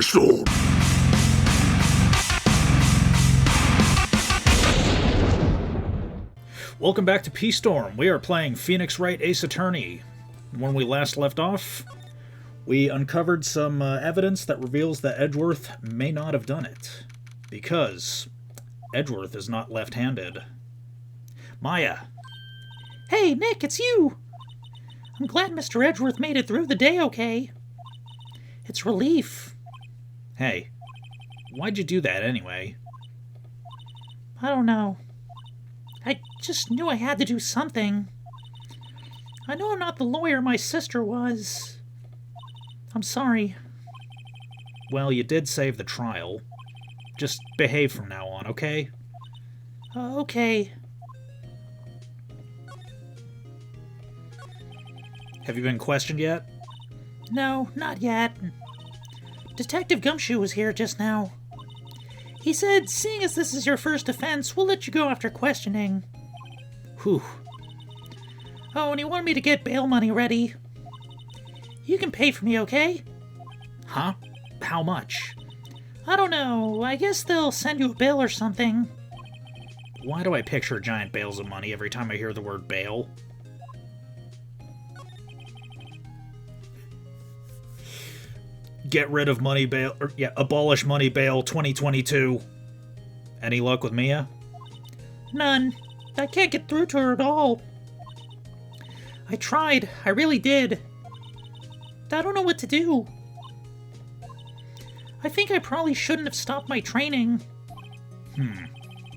Storm. Welcome back to P-Storm. We are playing Phoenix Wright Ace Attorney. When we last left off, we uncovered some evidence that reveals that Edgeworth may not have done it. Because Edgeworth is not left-handed. Maya. Hey, Nick, it's you! I'm glad Mr. Edgeworth made it through the day okay. It's relief. Hey, why'd you do that anyway? I don't know. I just knew I had to do something. I know I'm not the lawyer my sister was. I'm sorry. Well, you did save the trial. Just behave from now on, okay? Okay. Have you been questioned yet? No, not yet. Detective Gumshoe was here just now. He said, seeing as this is your first offense, we'll let you go after questioning. Whew. Oh, and he wanted me to get bail money ready. You can pay for me, okay? Huh? How much? I don't know. I guess they'll send you a bill or something. Why do I picture giant bales of money every time I hear the word bail? Get rid of money bail, abolish money bail 2022. Any luck with Mia? None. I can't get through to her at all. I tried. I really did. I don't know what to do. I think I probably shouldn't have stopped my training.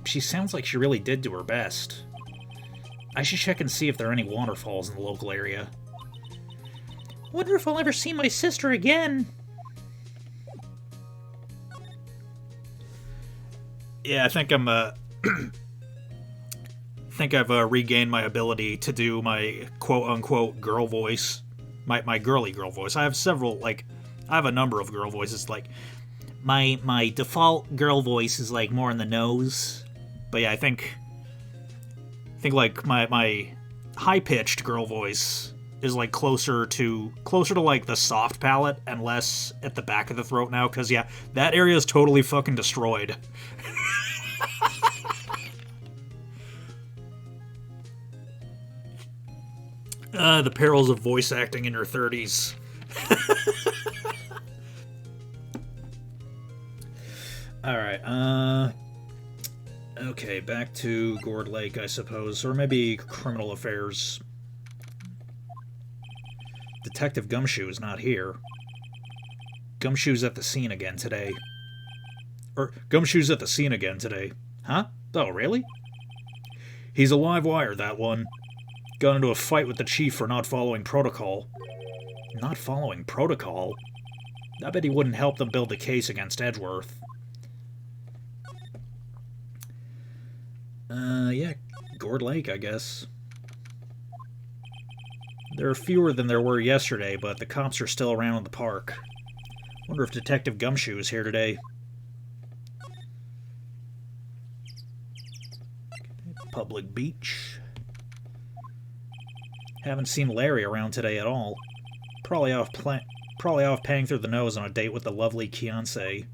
She sounds like she really did do her best. I should check and see if there are any waterfalls in the local area. Wonder if I'll ever see my sister again. Yeah, I think I've regained my ability to do my quote-unquote girl voice. My girly girl voice. I have several, I have a number of girl voices, my default girl voice is, more in the nose. But yeah, I think my high-pitched girl voice is, closer to, the soft palate and less at the back of the throat now, because, yeah, that area is totally fucking destroyed. The perils of voice acting in your 30s. Alright, okay, back to Gourd Lake, I suppose. Or maybe criminal affairs. Detective Gumshoe is not here. Gumshoe's at the scene again today. Gumshoe's at the scene again today. Huh? Oh, really? He's a live wire, that one. Got into a fight with the chief for not following protocol. Not following protocol? I bet he wouldn't help them build the case against Edgeworth. Yeah, Gourd Lake, I guess. There are fewer than there were yesterday, but the cops are still around in the park. Wonder if Detective Gumshoe is here today. Public beach. Haven't seen Larry around today at all. Probably off paying through the nose on a date with the lovely Kianse.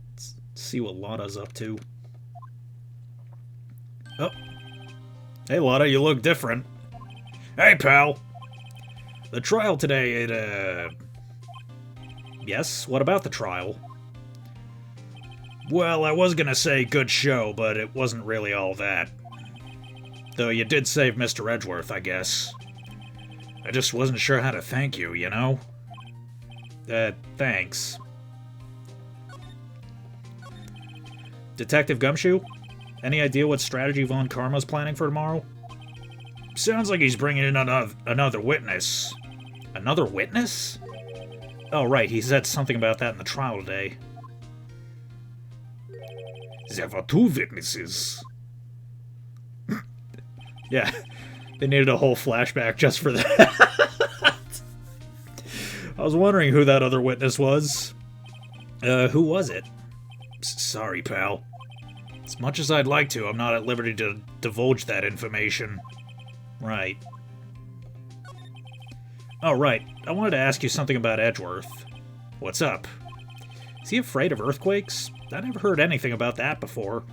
Let's see what Lotta's up to. Oh. Hey, Lotta, you look different. Hey, pal. The trial today, Yes, what about the trial? Well, I was gonna say good show, but it wasn't really all that. Though you did save Mr. Edgeworth, I guess. I just wasn't sure how to thank you, you know? Thanks. Detective Gumshoe? Any idea what strategy Von Karma's planning for tomorrow? Sounds like he's bringing in another witness. Another witness? Oh, right, he said something about that in the trial today. There were two witnesses. Yeah, they needed a whole flashback just for that. I was wondering who that other witness was. Who was it? Sorry, pal. As much as I'd like to, I'm not at liberty to divulge that information. Right. Oh, right. I wanted to ask you something about Edgeworth. What's up? Is he afraid of earthquakes? I never heard anything about that before.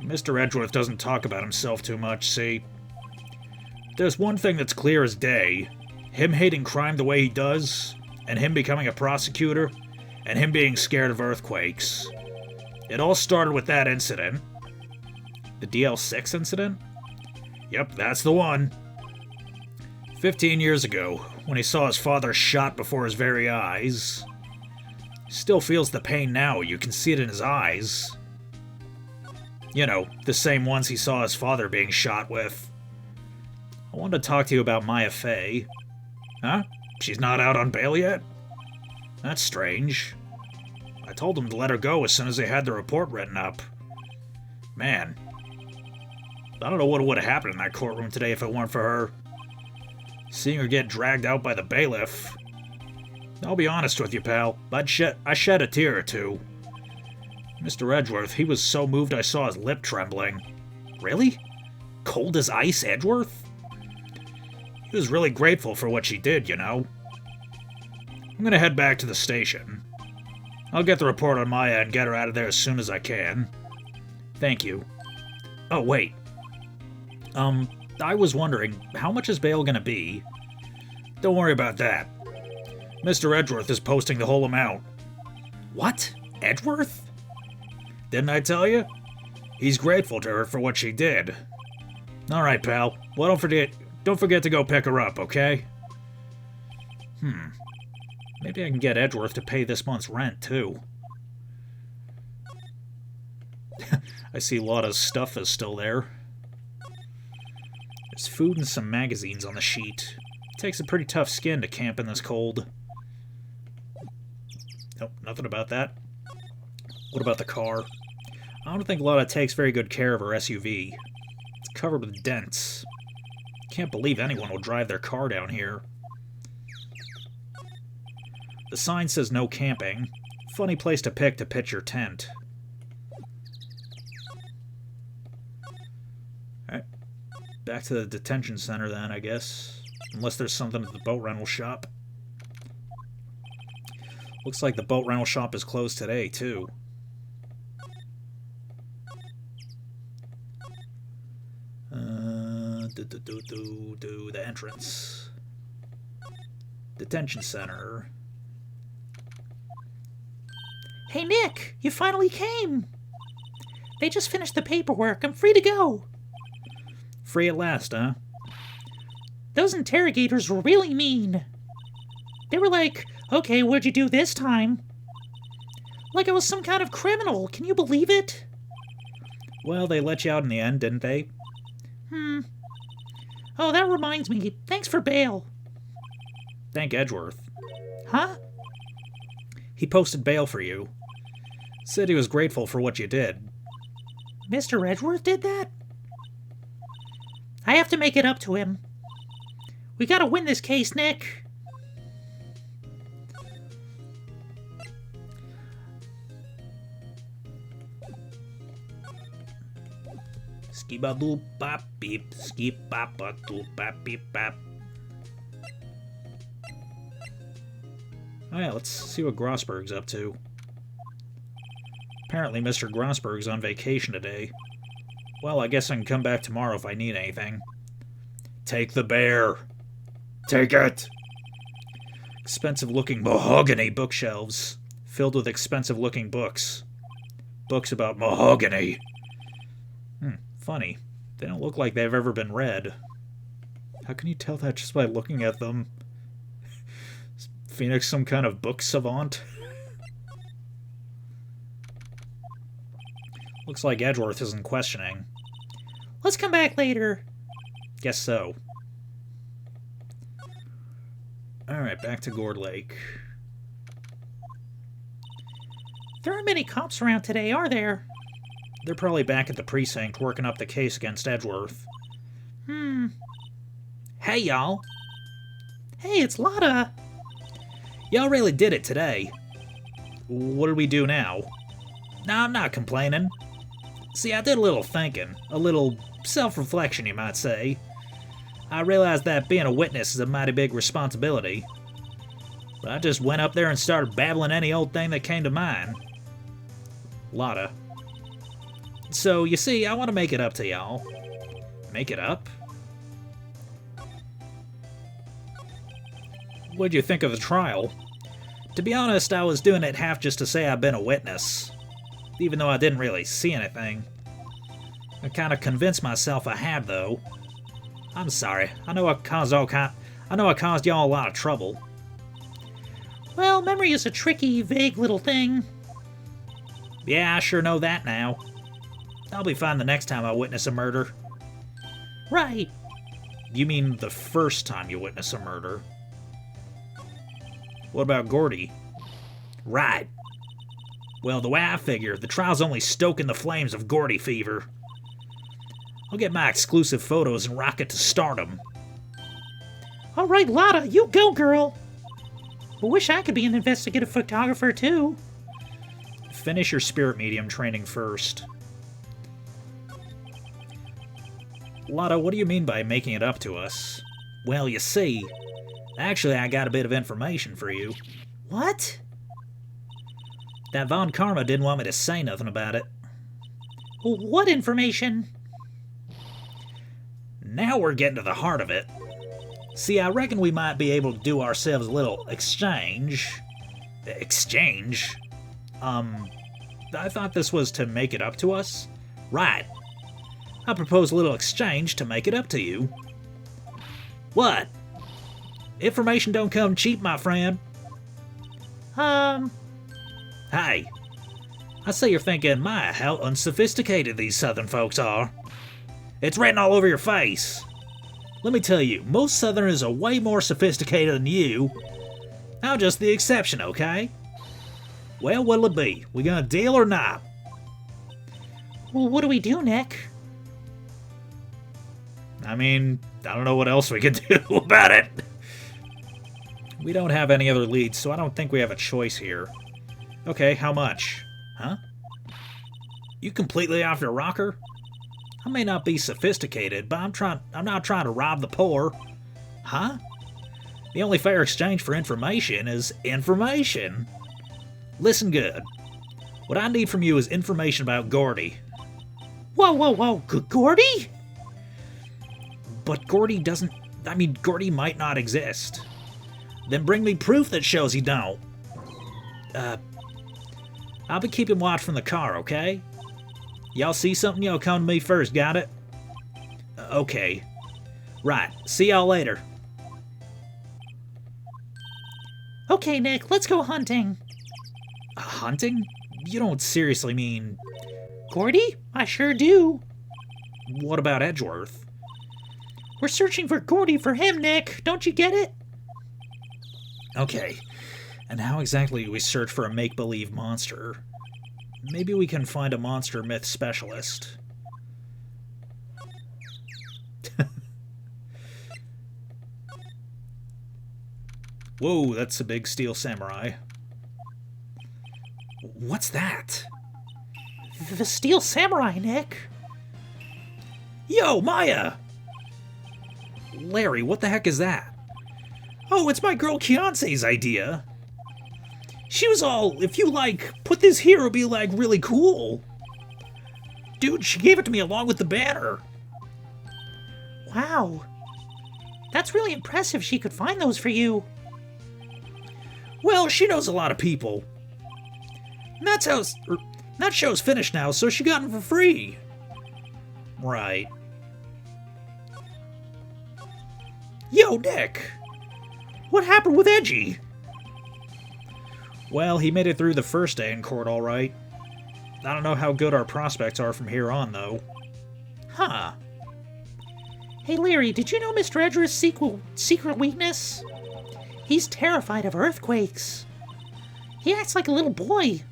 Mr. Edgeworth doesn't talk about himself too much, see? There's one thing that's clear as day. Him hating crime the way he does, and him becoming a prosecutor, and him being scared of earthquakes. It all started with that incident. The DL6 incident? Yep, that's the one. 15 years ago, when he saw his father shot before his very eyes. Still feels the pain now, you can see it in his eyes. You know, the same ones he saw his father being shot with. I wanted to talk to you about Maya Fey. Huh? She's not out on bail yet? That's strange. I told him to let her go as soon as they had the report written up. Man. I don't know what would have happened in that courtroom today if it weren't for her. Seeing her get dragged out by the bailiff. I'll be honest with you, pal. I shed a tear or two. Mr. Edgeworth, he was so moved I saw his lip trembling. Really? Cold as ice, Edgeworth? He was really grateful for what she did, you know. I'm gonna head back to the station. I'll get the report on Maya and get her out of there as soon as I can. Thank you. Oh, wait. I was wondering, how much is bail gonna be? Don't worry about that. Mr. Edgeworth is posting the whole amount. What? Edgeworth? Didn't I tell you? He's grateful to her for what she did. Alright, pal. Well, don't forget to go pick her up, okay? Maybe I can get Edgeworth to pay this month's rent, too. I see a lot of stuff is still there. There's food and some magazines on the sheet. It takes a pretty tough skin to camp in this cold. Nope, nothing about that. What about the car? I don't think Lotta takes very good care of her SUV. It's covered with dents. Can't believe anyone will drive their car down here. The sign says no camping. Funny place to pick to pitch your tent. Alright. Back to the detention center then, I guess. Unless there's something at the boat rental shop. Looks like the boat rental shop is closed today, too. The entrance. Detention center. Hey, Nick! You finally came! They just finished the paperwork. I'm free to go. Free at last, huh? Those interrogators were really mean. They were like, okay, what'd you do this time? Like I was some kind of criminal. Can you believe it? Well, they let you out in the end, didn't they? Oh, that reminds me. Thanks for bail. Thank Edgeworth. Huh? He posted bail for you. Said he was grateful for what you did. Mr. Edgeworth did that? I have to make it up to him. We gotta win this case, Nick. Skibadoo bop beep, skip bop doo bop beep bop. Oh yeah, let's see what Grossberg's up to. Apparently Mr. Grossberg's on vacation today. Well, I guess I can come back tomorrow if I need anything. Take the bear. Take it! Expensive-looking mahogany bookshelves, filled with expensive-looking books. Books about mahogany. Funny. They don't look like they've ever been read. How can you tell that just by looking at them? Is Phoenix some kind of book savant? Looks like Edgeworth isn't questioning. Let's come back later. Guess so. Alright, back to Gourd Lake. There aren't many cops around today, are there? They're probably back at the precinct working up the case against Edgeworth. Hey, y'all. Hey, it's Lotta. Y'all really did it today. What do we do now? Nah, I'm not complaining. See, I did a little thinking. A little self-reflection, you might say. I realize that being a witness is a mighty big responsibility. But I just went up there and started babbling any old thing that came to mind. Lotta. So, you see, I want to make it up to y'all. Make it up? What'd you think of the trial? To be honest, I was doing it half just to say I've been a witness. Even though I didn't really see anything. I kind of convinced myself I had, though. I'm sorry. I know I caused y'all a lot of trouble. Well, memory is a tricky, vague little thing. Yeah, I sure know that now. I'll be fine the next time I witness a murder. Right. You mean the first time you witness a murder? What about Gourdy? Right. Well, the way I figure, the trial's only stoking the flames of Gourdy fever. I'll get my exclusive photos and rocket to stardom. All right, Lotta, you go, girl. I wish I could be an investigative photographer, too. Finish your spirit medium training first. Lotta, what do you mean by making it up to us? Well, you see, actually I got a bit of information for you. What? That Von Karma didn't want me to say nothing about it. What information? Now we're getting to the heart of it. See, I reckon we might be able to do ourselves a little exchange. Exchange? I thought this was to make it up to us? Right. I propose a little exchange to make it up to you. What? Information don't come cheap, my friend. Hey. I see you're thinking, my, how unsophisticated these southern folks are. It's written all over your face. Let me tell you, most Southerners are way more sophisticated than you. I'm just the exception, okay? Well, what'll it be? We gonna deal or not? Well, what do we do, Nick? I mean, I don't know what else we could do about it. We don't have any other leads, so I don't think we have a choice here. Okay, how much? Huh? You completely off your rocker? I may not be sophisticated, but I'm not trying to rob the poor. Huh? The only fair exchange for information is information. Listen good. What I need from you is information about Gourdy. Whoa, Gourdy? But Gourdy doesn't... I mean, Gourdy might not exist. Then bring me proof that shows he don't. I'll be keeping watch from the car, okay? Y'all see something, y'all come to me first, got it? Okay. Right, see y'all later. Okay, Nick, let's go hunting. Hunting? You don't seriously mean... Gourdy? I sure do. What about Edgeworth? We're searching for Gourdy for him, Nick. Don't you get it? Okay. And how exactly do we search for a make-believe monster? Maybe we can find a monster myth specialist. Whoa, that's a big steel samurai. What's that? The steel samurai, Nick. Yo, Maya! Larry, what the heck is that? Oh, it's my girl Keonce's idea. She was all, if you, like, put this here, it'll be, like, really cool. Dude, she gave it to me along with the banner. Wow. That's really impressive she could find those for you. Well, she knows a lot of people. And that show's finished now, so she got them for free. Right. Yo, Nick! What happened with Edgy? Well, he made it through the first day in court all right. I don't know how good our prospects are from here on, though. Huh. Hey, Larry, did you know Mr. Edgeworth's secret weakness? He's terrified of earthquakes. He acts like a little boy.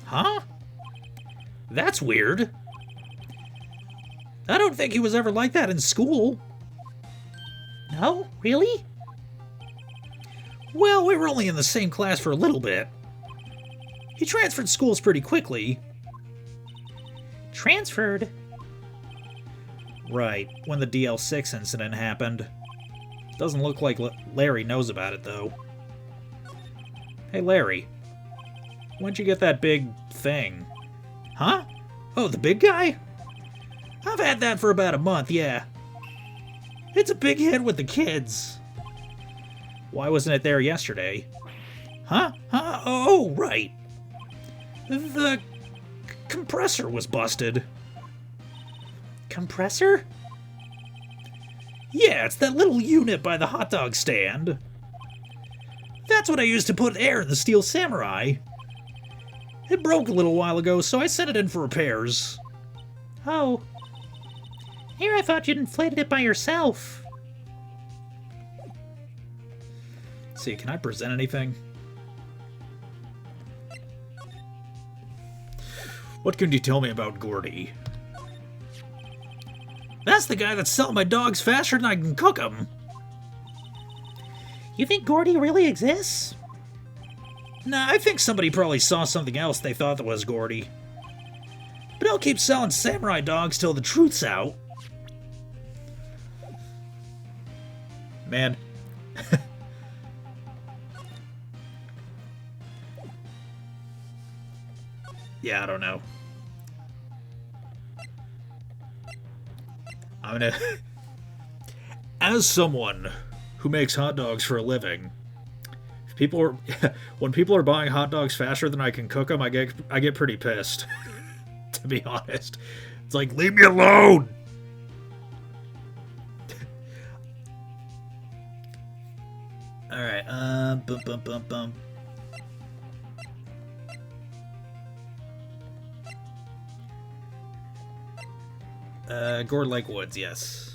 Huh? That's weird. I don't think he was ever like that in school. No? Really? Well, we were only in the same class for a little bit. He transferred schools pretty quickly. Transferred? Right, when the DL6 incident happened. Doesn't look like Larry knows about it, though. Hey, Larry. When'd you get that big thing? Huh? Oh, the big guy? I've had that for about a month, yeah. It's a big hit with the kids. Why wasn't it there yesterday? Huh? Oh, right. The compressor was busted. Compressor? Yeah, it's that little unit by the hot dog stand. That's what I used to put air in the Steel Samurai. It broke a little while ago, so I sent it in for repairs. Oh. Here I thought you'd inflated it by yourself. Let's see, can I present anything? What can you tell me about Gourdy? That's the guy that's selling my dogs faster than I can cook them. You think Gourdy really exists? Nah, I think somebody probably saw something else they thought that was Gourdy. But I'll keep selling samurai dogs till the truth's out. Man. Yeah, I don't know. I'm gonna... As someone who makes hot dogs for a living, if people are... when people are buying hot dogs faster than I can cook them, I get pretty pissed. To be honest. It's like, leave me alone! Alright, bum. Gourd Lake Woods, yes.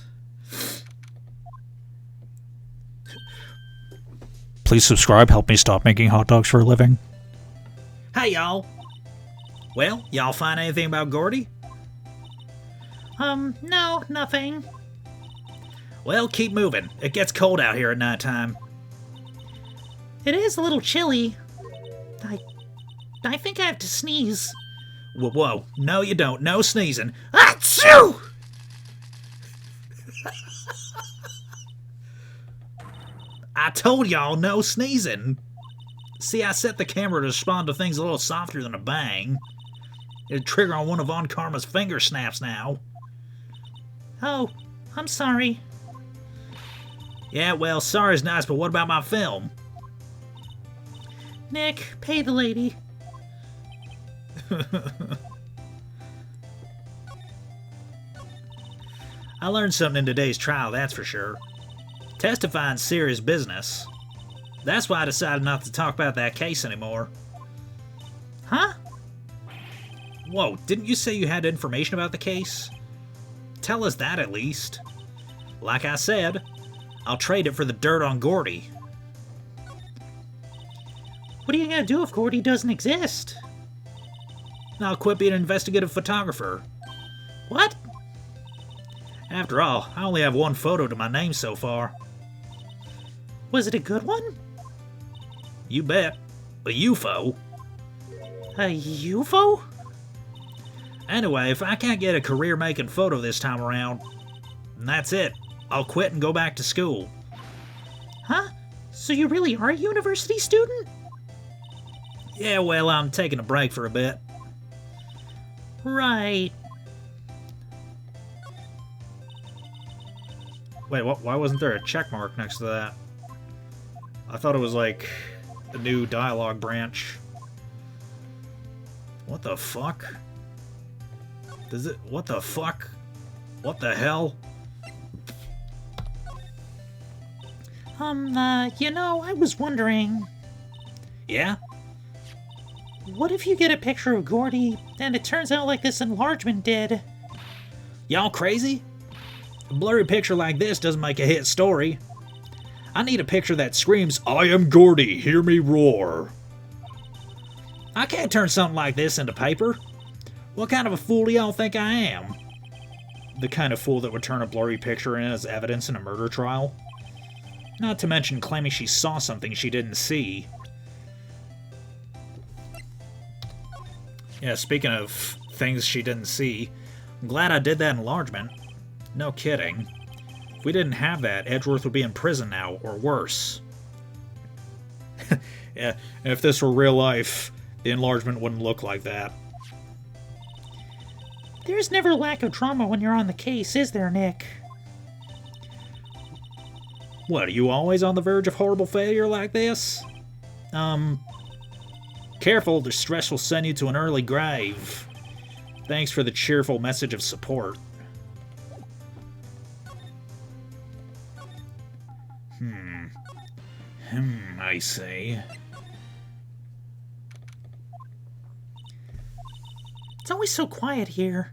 Please subscribe, help me stop making hot dogs for a living. Hi, y'all. Well, y'all find anything about Gourdy? No, nothing. Well, keep moving. It gets cold out here at nighttime. It is a little chilly. I think I have to sneeze. Whoa. No, you don't. No sneezing. Achoo! I told y'all no sneezing. See, I set the camera to respond to things a little softer than a bang. It'll trigger on one of Von Karma's finger snaps now. Oh, I'm sorry. Yeah, well, sorry's nice, but what about my film? Nick, pay the lady. I learned something in today's trial, that's for sure. Testifying's serious business. That's why I decided not to talk about that case anymore. Huh? Whoa, didn't you say you had information about the case? Tell us that at least. Like I said, I'll trade it for the dirt on Gourdy. What are you gonna do if Gourdy doesn't exist? I'll quit being an investigative photographer. What? After all, I only have one photo to my name so far. Was it a good one? You bet. A UFO. A UFO? Anyway, if I can't get a career-making photo this time around, then that's it. I'll quit and go back to school. Huh? So you really are a university student? Yeah, well, I'm taking a break for a bit. Right. Wait, why wasn't there a check mark next to that? I thought it was like a new dialogue branch. What the fuck? What the fuck? What the hell? I was wondering... Yeah? What if you get a picture of Gourdy, and it turns out like this enlargement did? Y'all crazy? A blurry picture like this doesn't make a hit story. I need a picture that screams, "I am Gourdy, hear me roar." I can't turn something like this into paper. What kind of a fool do y'all think I am? The kind of fool that would turn a blurry picture in as evidence in a murder trial? Not to mention claiming she saw something she didn't see. Yeah, speaking of things she didn't see, I'm glad I did that enlargement. No kidding. If we didn't have that, Edgeworth would be in prison now, or worse. Yeah, if this were real life, the enlargement wouldn't look like that. There's never lack of drama when you're on the case, is there, Nick? What, are you always on the verge of horrible failure like this? Careful, the stress will send you to an early grave. Thanks for the cheerful message of support. I see. It's always so quiet here.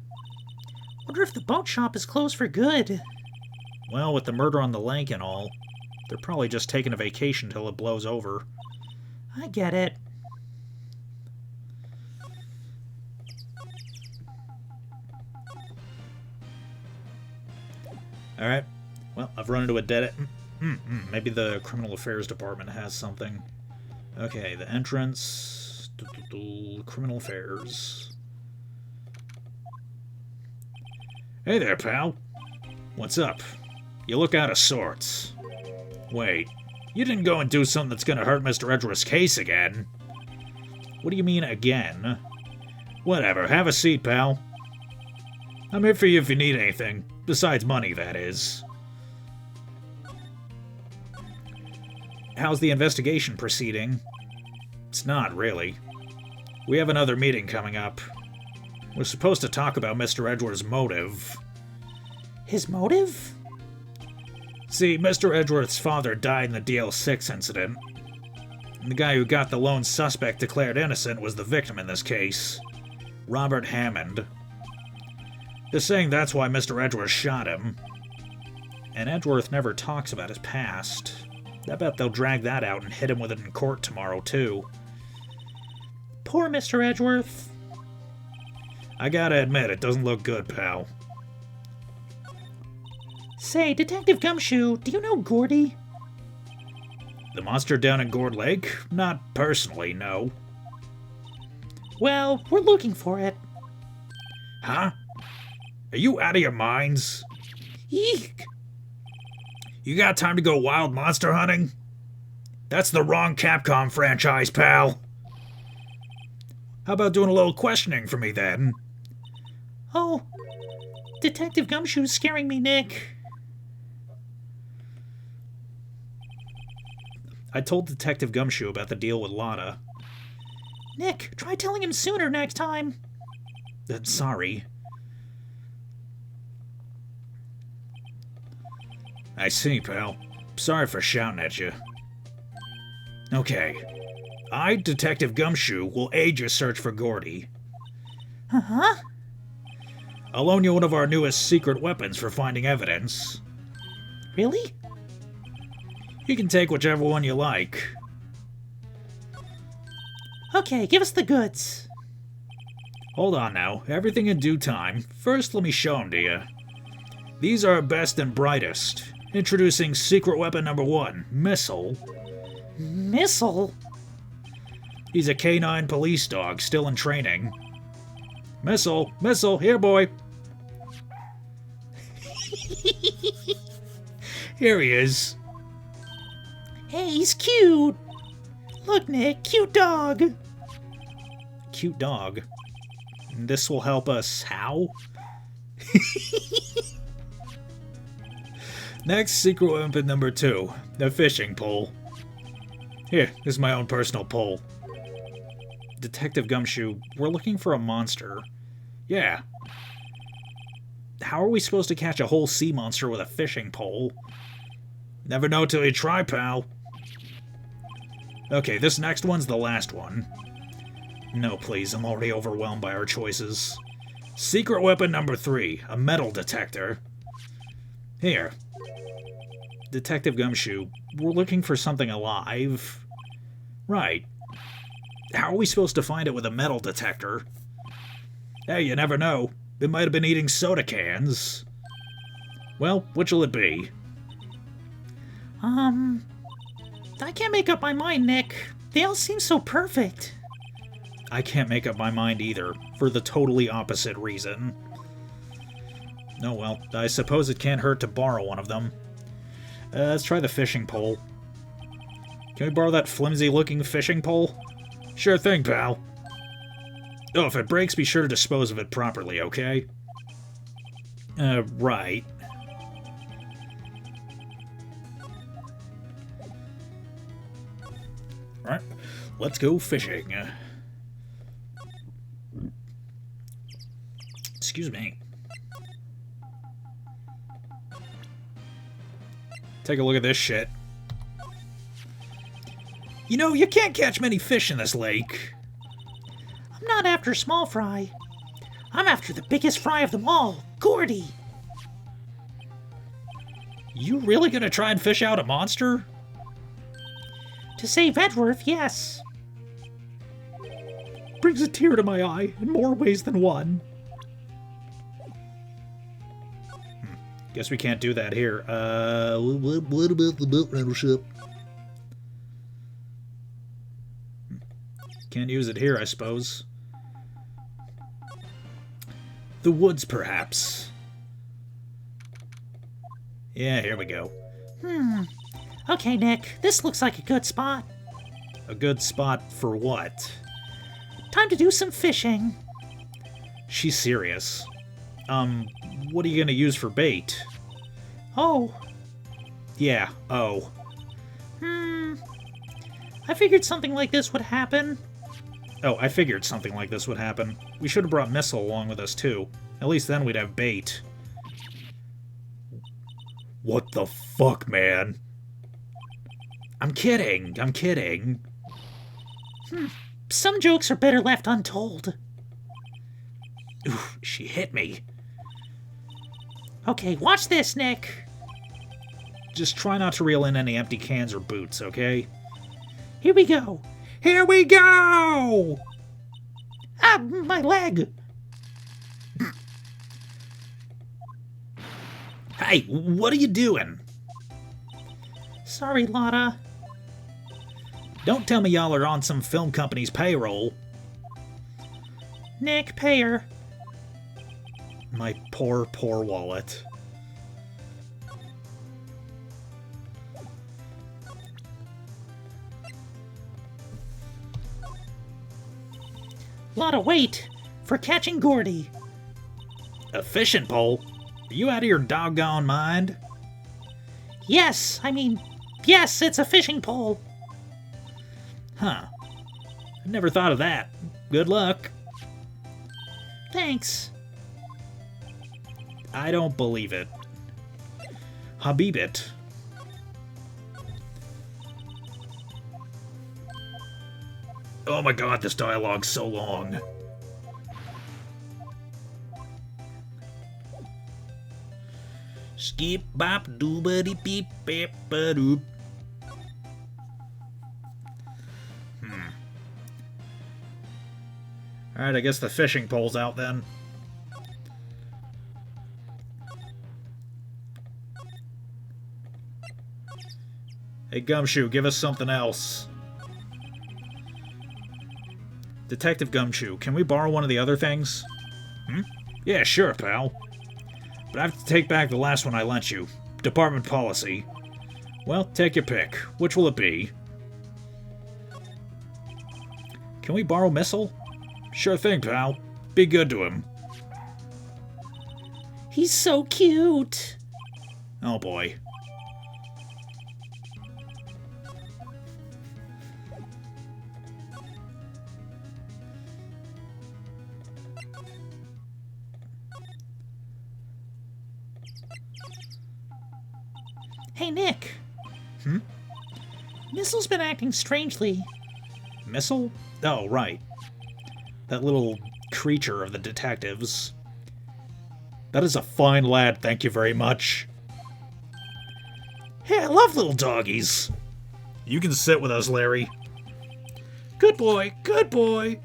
Wonder if the boat shop is closed for good. Well, with the murder on the lake and all, they're probably just taking a vacation till it blows over. I get it. Alright. Well, I've run into a dead end. Maybe the Criminal Affairs Department has something. Okay, the entrance. Criminal Affairs. Hey there, pal. What's up? You look out of sorts. Wait, you didn't go and do something that's gonna hurt Mr. Edgeworth's case again? What do you mean, again? Whatever, have a seat, pal. I'm here for you if you need anything. Besides money, that is. How's the investigation proceeding? It's not, really. We have another meeting coming up. We're supposed to talk about Mr. Edgeworth's motive. His motive? See, Mr. Edgeworth's father died in the DL6 incident. And the guy who got the lone suspect declared innocent was the victim in this case. Robert Hammond. They're saying that's why Mr. Edgeworth shot him. And Edgeworth never talks about his past. I bet they'll drag that out and hit him with it in court tomorrow, too. Poor Mr. Edgeworth. I gotta admit, it doesn't look good, pal. Say, Detective Gumshoe, do you know Gourdy? The monster down in Gourd Lake? Not personally, no. Well, we're looking for it. Huh? Are you out of your minds? Eek! You got time to go wild monster hunting? That's the wrong Capcom franchise, pal. How about doing a little questioning for me, then? Oh, Detective Gumshoe's scaring me, Nick. I told Detective Gumshoe about the deal with Lotta. Nick, try telling him sooner next time. Sorry. I see, pal. Sorry for shouting at you. Okay. I, Detective Gumshoe, will aid your search for Gourdy. Uh-huh. I'll loan you one of our newest secret weapons for finding evidence. Really? You can take whichever one you like. Okay, give us the goods. Hold on now. Everything in due time. First, let me show them to you. These are our best and brightest. Introducing secret weapon number 1, Missile. Missile? He's a canine police dog, still in training. Missile, Missile, here, boy. Here he is. Hey, he's cute. Look, Nick, cute dog. Cute dog. This will help us how? Next, secret weapon number 2, the fishing pole. Here, this is my own personal pole. Detective Gumshoe, we're looking for a monster. Yeah. How are we supposed to catch a whole sea monster with a fishing pole? Never know till you try, pal. Okay, this next one's the last one. No, please, I'm already overwhelmed by our choices. Secret weapon number 3, a metal detector. Here. Detective Gumshoe, we're looking for something alive. Right. How are we supposed to find it with a metal detector? Hey, you never know. It might have been eating soda cans. Well, which'll it be? I can't make up my mind, Nick. They all seem so perfect. I can't make up my mind either, for the totally opposite reason. Oh well, I suppose it can't hurt to borrow one of them. Let's try the fishing pole. Can we borrow that flimsy-looking fishing pole? Sure thing, pal. Oh, if it breaks, be sure to dispose of it properly, okay? Right. Alright, let's go fishing. Excuse me. Take a look at this shit. You know, you can't catch many fish in this lake. I'm not after small fry. I'm after the biggest fry of them all, Gourdy. You really gonna try and fish out a monster? To save Edworth, yes. Brings a tear to my eye in more ways than one. Guess we can't do that here. What about the boat rental shop? Can't use it here, I suppose. The woods, perhaps. Yeah, here we go. Okay, Nick, this looks like a good spot. A good spot for what? Time to do some fishing. She's serious. What are you gonna use for bait? Oh. Yeah, oh. I figured something like this would happen. Oh, I figured something like this would happen. We should have brought Missile along with us, too. At least then we'd have bait. What the fuck, man? I'm kidding. I'm kidding. Some jokes are better left untold. Oof, she hit me. Okay, watch this, Nick. Just try not to reel in any empty cans or boots, okay? Here we go. Here we go! Ah, my leg. Hey, what are you doing? Sorry, Lotta. Don't tell me y'all are on some film company's payroll. Nick, pay her. My poor, poor wallet. Lotta, wait. For catching Gourdy. A fishing pole? Are you out of your doggone mind? Yes, yes, it's a fishing pole. Huh. I never thought of that. Good luck. Thanks. I don't believe it. Habibit. Oh my god, this dialogue's so long. Skip bop doobity beep beep ba doop. Alright, I guess the fishing pole's out then. Hey, Gumshoe, give us something else. Detective Gumshoe, can we borrow one of the other things? Yeah, sure, pal. But I have to take back the last one I lent you. Department policy. Well, take your pick. Which will it be? Can we borrow Missile? Sure thing, pal. Be good to him. He's so cute. Oh boy. Hey, Nick. Missile's been acting strangely. Missile? Oh, right. That little creature of the detectives. That is a fine lad, thank you very much. Hey, I love little doggies. You can sit with us, Larry. Good boy, good boy.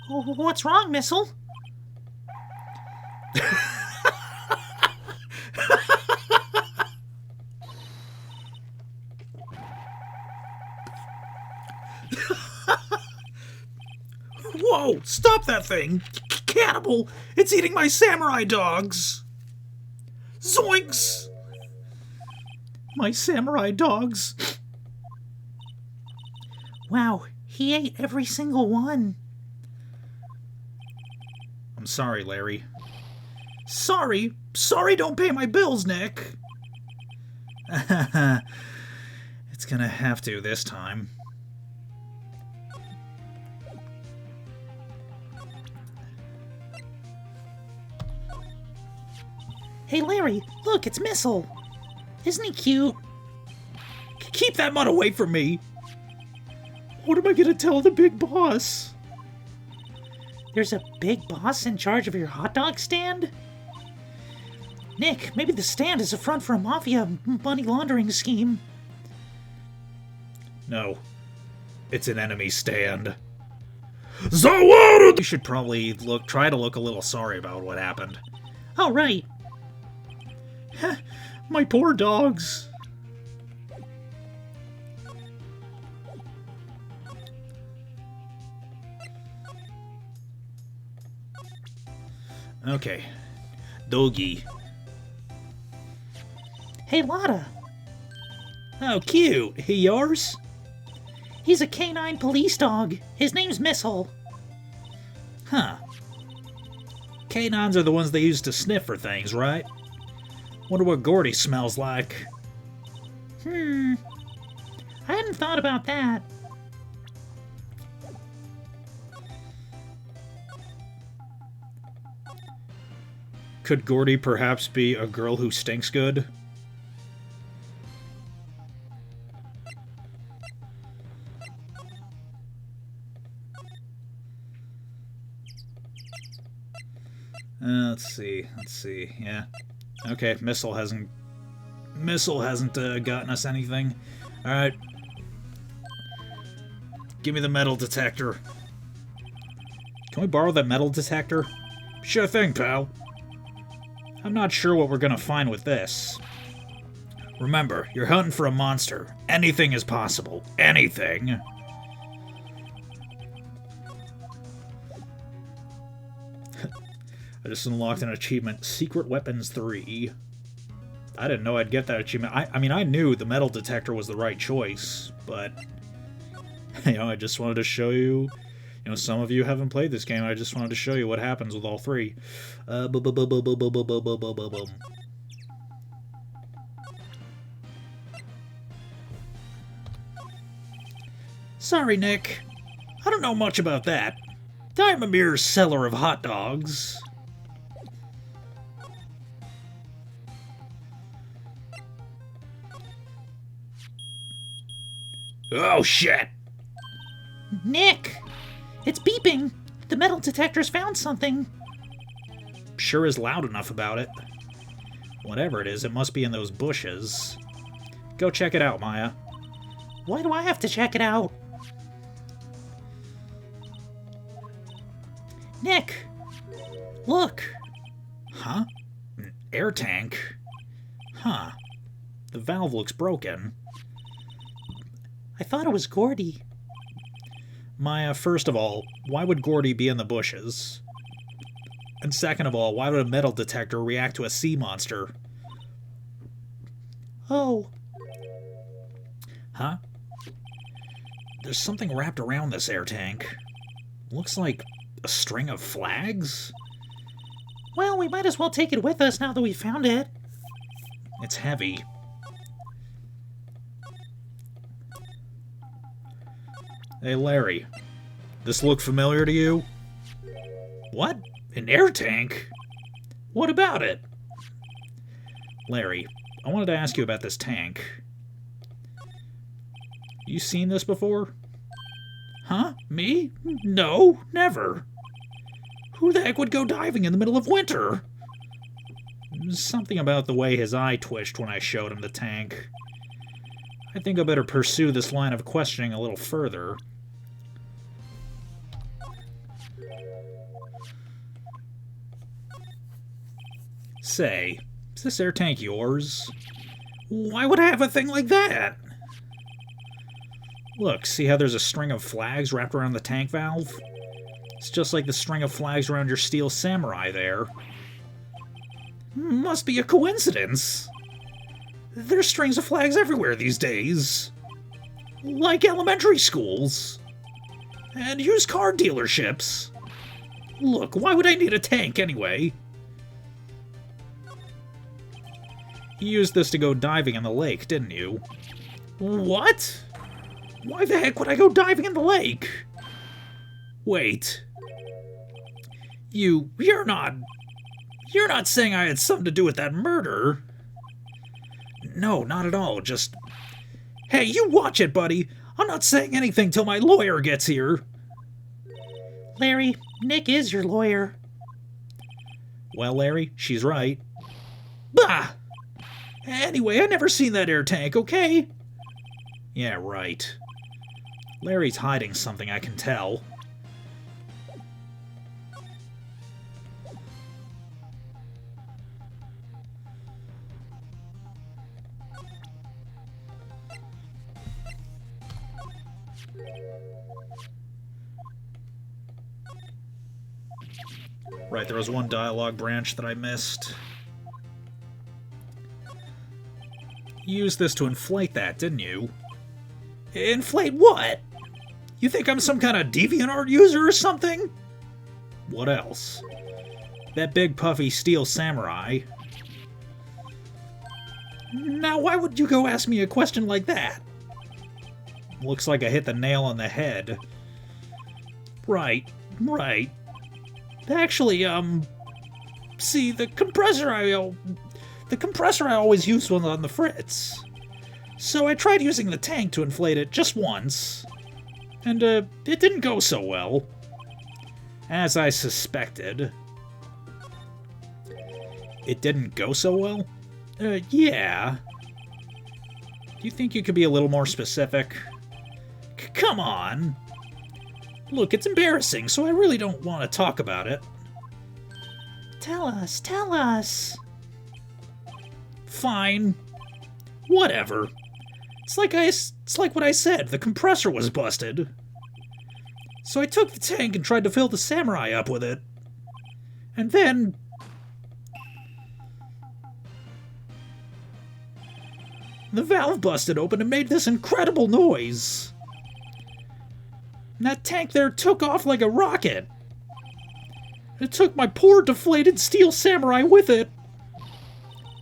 What's wrong, Missile? Stop that thing! Cannibal! It's eating my samurai dogs! Zoinks! My samurai dogs! Wow, he ate every single one. I'm sorry, Larry. Sorry? Sorry don't pay my bills, Nick! It's gonna have to this time. Hey Larry, look, it's Missile. Isn't he cute? Keep that mud away from me! What am I gonna tell the big boss? There's a big boss in charge of your hot dog stand? Nick, maybe the stand is a front for a mafia money laundering scheme. No. It's an enemy stand. Zawada! You should probably try to look a little sorry about what happened. Oh, right. My poor dogs. Okay. Doggy. Hey, Lotta. Oh, cute. He yours? He's a canine police dog. His name's Missile. Huh. Canines are the ones they use to sniff for things, right? Wonder what Gourdy smells like. I hadn't thought about that. Could Gourdy perhaps be a girl who stinks good? Let's see, yeah. Okay, Missile hasn't gotten us anything. Alright. Give me the metal detector. Can we borrow that metal detector? Sure thing, pal. I'm not sure what we're gonna find with this. Remember, you're hunting for a monster. Anything is possible. Anything. I just unlocked an achievement, Secret Weapons 3. I didn't know I'd get that achievement. I mean, I knew the metal detector was the right choice, but, I just wanted to show you, some of you haven't played this game. I just wanted to show you what happens with all three. Sorry, Nick. I don't know much about that. I'm a mere seller of hot dogs. Oh, shit! Nick! It's beeping! The metal detector's found something. Sure is loud enough about it. Whatever it is, it must be in those bushes. Go check it out, Maya. Why do I have to check it out? Nick! Look! Huh? An air tank? Huh. The valve looks broken. I thought it was Gourdy. Maya, first of all, why would Gourdy be in the bushes? And second of all, why would a metal detector react to a sea monster? Oh. Huh? There's something wrapped around this air tank. Looks like a string of flags? Well, we might as well take it with us now that we found it. It's heavy. Hey, Larry. This look familiar to you? What? An air tank? What about it? Larry, I wanted to ask you about this tank. You seen this before? Huh? Me? No, never. Who the heck would go diving in the middle of winter? Something about the way his eye twitched when I showed him the tank. I think I better pursue this line of questioning a little further. Say, is this air tank yours? Why would I have a thing like that? Look, see how there's a string of flags wrapped around the tank valve? It's just like the string of flags around your steel samurai there. Must be a coincidence. There's strings of flags everywhere these days. Like elementary schools. And used car dealerships. Look, why would I need a tank anyway? You used this to go diving in the lake, didn't you? What? Why the heck would I go diving in the lake? Wait. You're not saying I had something to do with that murder? No, not at all, just... Hey, you watch it, buddy! I'm not saying anything till my lawyer gets here! Larry, Nick is your lawyer. Well, Larry, she's right. Bah! Anyway, I never seen that air tank, okay? Yeah, right. Larry's hiding something, I can tell. Right, there was one dialogue branch that I missed. You used this to inflate that, didn't you? Inflate what? You think I'm some kind of DeviantArt user or something? What else? That big puffy steel samurai. Now why would you go ask me a question like that? Looks like I hit the nail on the head. Right. Actually, see, the compressor I always used was on the Fritz. So I tried using the tank to inflate it just once. And, it didn't go so well. As I suspected. It didn't go so well? Yeah. Do you think you could be a little more specific? Come on! Look, it's embarrassing, so I really don't want to talk about it. Tell us. Fine. Whatever. It's like what I said, the compressor was busted. So I took the tank and tried to fill the samurai up with it. And then... the valve busted open and made this incredible noise. And that tank there took off like a rocket. It took my poor deflated steel samurai with it.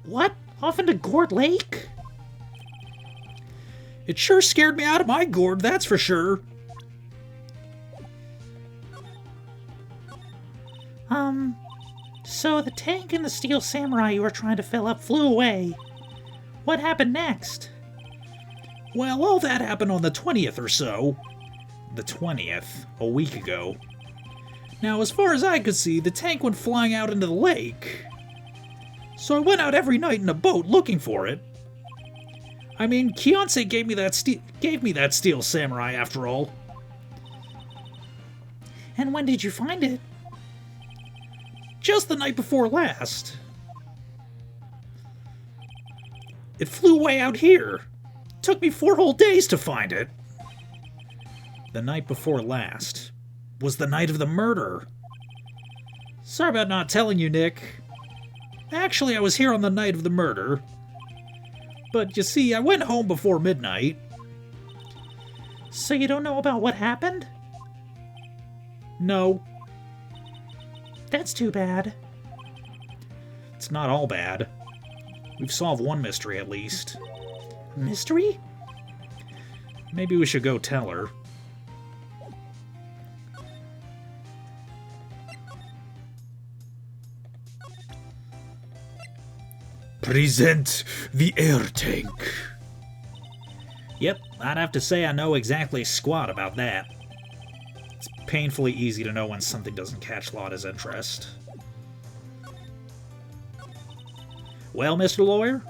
What? Off into Gourd Lake? It sure scared me out of my gourd, that's for sure. So the tank and the steel samurai you were trying to fill up flew away. What happened next? Well, all that happened on the 20th or so. The 20th, a week ago. Now, as far as I could see, the tank went flying out into the lake. So I went out every night in a boat looking for it. I mean, Kionsei gave me that steel samurai after all. And when did you find it? Just the night before last. It flew way out here. Took me 4 whole days to find it. The night before last was the night of the murder. Sorry about not telling you, Nick. Actually, I was here on the night of the murder. But you see, I went home before midnight. So you don't know about what happened? No. That's too bad. It's not all bad. We've solved one mystery at least. Mystery? Maybe we should go tell her. Present the air tank. Yep, I'd have to say I know exactly squat about that. It's painfully easy to know when something doesn't catch Lotta's interest. Well, Mr. Lawyer,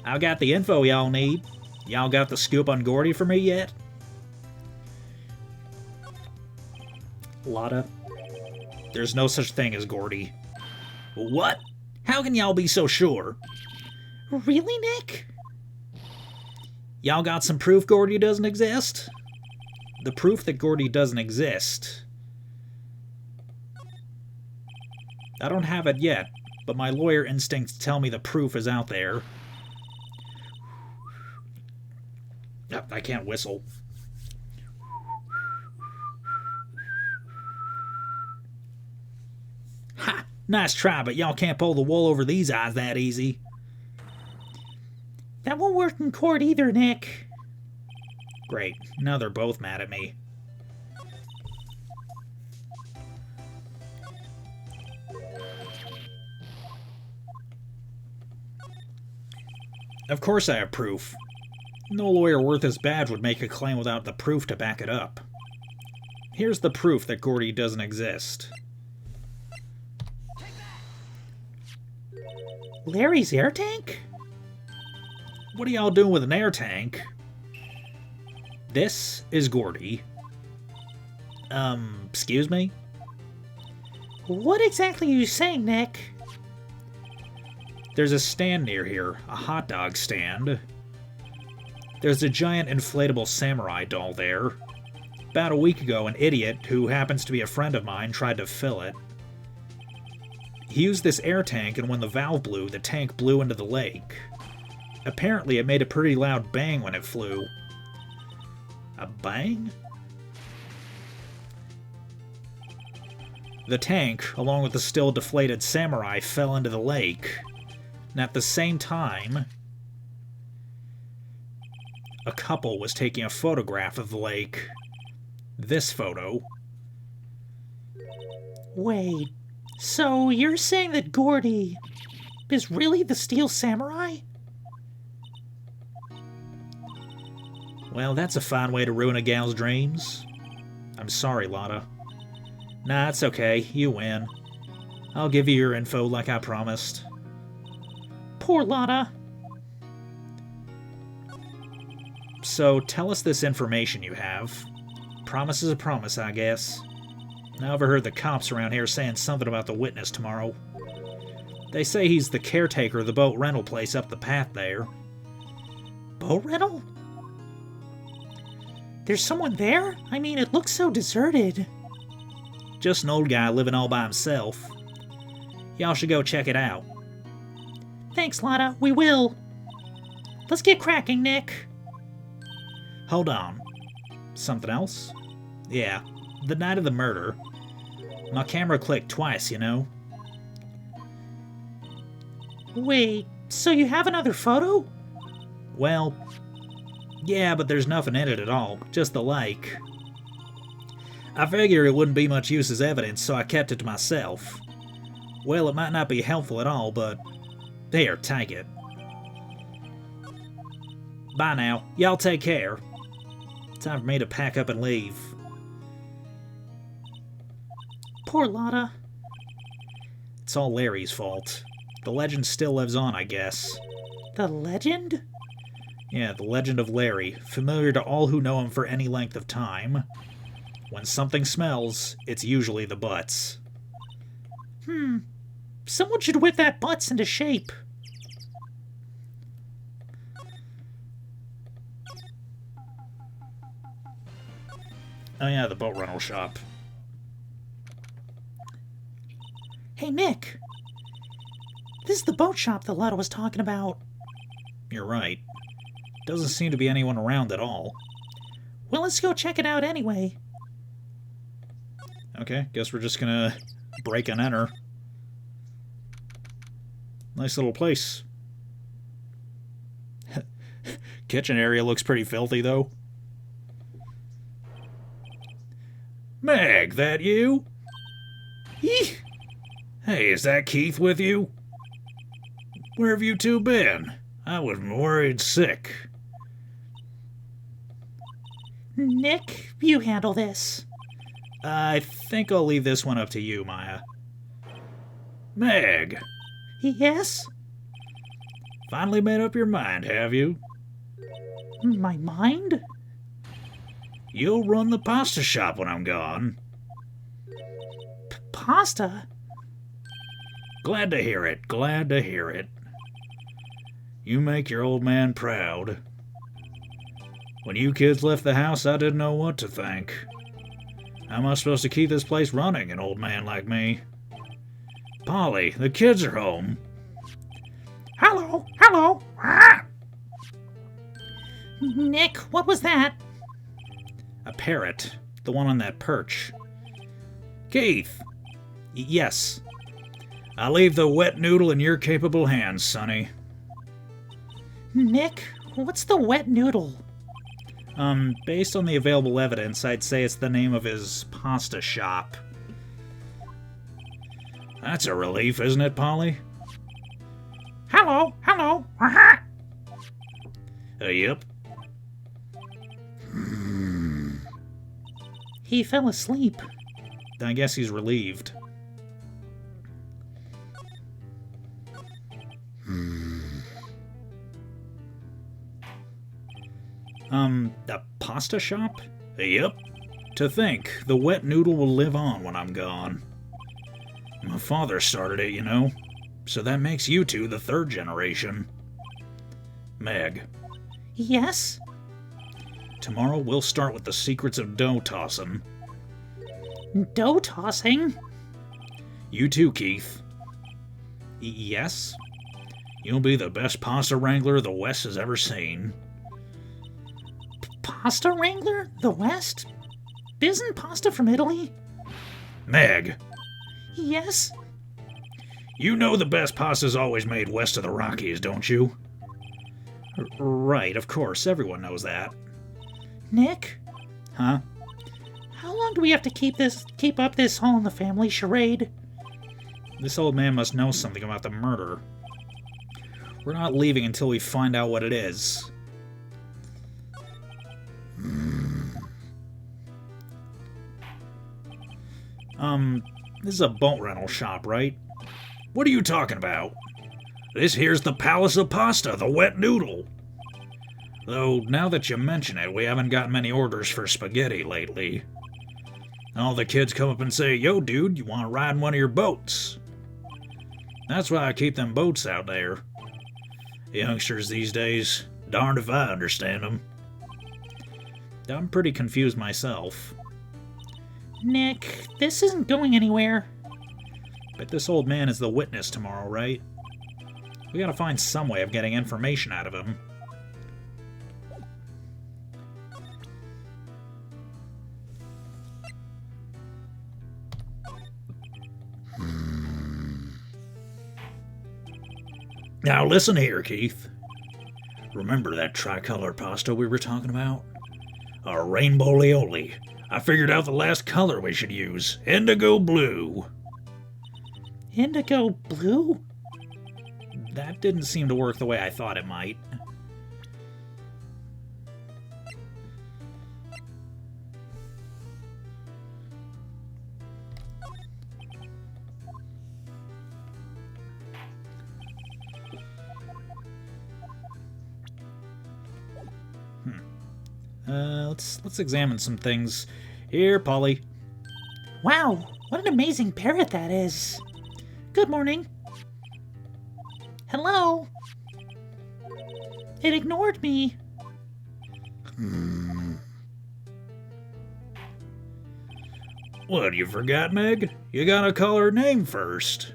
I've got the info y'all need. Y'all got the scoop on Gourdy for me yet? Lotta, there's no such thing as Gourdy. What? How can y'all be so sure? Really, Nick? Y'all got some proof Gourdy doesn't exist? The proof that Gourdy doesn't exist I don't have it yet, but my lawyer instincts tell me the proof is out there. I can't whistle. Ha! Nice try, but y'all can't pull the wool over these eyes that easy. That won't work in court either, Nick. Great. Now they're both mad at me. Of course I have proof. No lawyer worth his badge would make a claim without the proof to back it up. Here's the proof that Gourdy doesn't exist. Larry's air tank? What are y'all doing with an air tank? This is Gourdy. Excuse me? What exactly are you saying, Nick? There's a stand near here, a hot dog stand. There's a giant inflatable samurai doll there. About a week ago, an idiot, who happens to be a friend of mine, tried to fill it. He used this air tank, and when the valve blew, the tank blew into the lake. Apparently, it made a pretty loud bang when it flew. A bang? The tank, along with the still deflated samurai, fell into the lake. And at the same time, a couple was taking a photograph of the lake. This photo. Wait, so you're saying that Gourdy is really the Steel Samurai? Well, that's a fine way to ruin a gal's dreams. I'm sorry, Lotta. Nah, it's okay. You win. I'll give you your info like I promised. Poor Lotta. So, tell us this information you have. Promise is a promise, I guess. I overheard the cops around here saying something about the witness tomorrow. They say he's the caretaker of the boat rental place up the path there. Boat rental? There's someone there? I mean, it looks so deserted. Just an old guy living all by himself. Y'all should go check it out. Thanks, Lotta. We will. Let's get cracking, Nick. Hold on. Something else? Yeah, the night of the murder. My camera clicked twice, you know? Wait, so you have another photo? Well, yeah, but there's nothing in it at all. Just the lake. I figured it wouldn't be much use as evidence, so I kept it to myself. Well, it might not be helpful at all, but... Here, take it. Bye now. Y'all take care. Time for me to pack up and leave. Poor Lotta. It's all Larry's fault. The legend still lives on, I guess. The legend? Yeah, the legend of Larry, familiar to all who know him for any length of time. When something smells, it's usually the butts. Someone should whip that butts into shape. Oh yeah, the boat rental shop. Hey, Nick. This is the boat shop that Lotta was talking about. You're right. Doesn't seem to be anyone around at all. Well, let's go check it out anyway. Okay, guess we're just gonna break and enter. Nice little place. Kitchen area looks pretty filthy, though. Meg, that you? Eek! Hey, is that Keith with you? Where have you two been? I was worried sick. Nick, you handle this. I think I'll leave this one up to you, Maya. Meg, Yes? finally made up your mind, have you? My mind? You'll run the pasta shop when I'm gone. Pasta? Glad to hear it, glad to hear it. You make your old man proud. When you kids left the house, I didn't know what to think. How am I supposed to keep this place running, an old man like me? Polly, the kids are home. Hello, hello. Ah! Nick, what was that? A parrot. The one on that perch. Keith! Yes. I leave the wet noodle in your capable hands, Sonny. Nick, what's the wet noodle? Based on the available evidence, I'd say it's the name of his pasta shop. That's a relief, isn't it, Polly? Hello, hello. Ah! Yep. He fell asleep. I guess he's relieved. A pasta shop? Yep. To think, the wet noodle will live on when I'm gone. My father started it, you know, so that makes you two the third generation. Meg, Yes? tomorrow we'll start with the secrets of dough tossing. Dough tossing? You too, Keith. Yes? You'll be the best pasta wrangler the West has ever seen. Pasta wrangler? The West? Isn't pasta from Italy? Meg, Yes? you know the best pasta's always made west of the Rockies, don't you? Right, of course, everyone knows that. Nick, Huh? how long do we have to keep up this All in the Family charade? This old man must know something about the murder. We're not leaving until we find out what it is. This is a boat rental shop, right? What are you talking about? This here's the Palace of Pasta, the wet noodle. Though, now that you mention it, we haven't got many orders for spaghetti lately. All the kids come up and say, "Yo, dude, you want to ride in one of your boats?" That's why I keep them boats out there. Youngsters these days, darned if I understand them. I'm pretty confused myself. Nick, this isn't going anywhere. But this old man is the witness tomorrow, right? We gotta find some way of getting information out of him. Now listen here, Keith. Remember that tricolor pasta we were talking about? A rainbow aioli. I figured out the last color we should use. Indigo blue. Indigo blue? That didn't seem to work the way I thought it might. Let's examine some things. Here, Polly. Wow, what an amazing parrot that is. Good morning. Hello? It ignored me. What, you forgot, Meg? You gotta call her name first.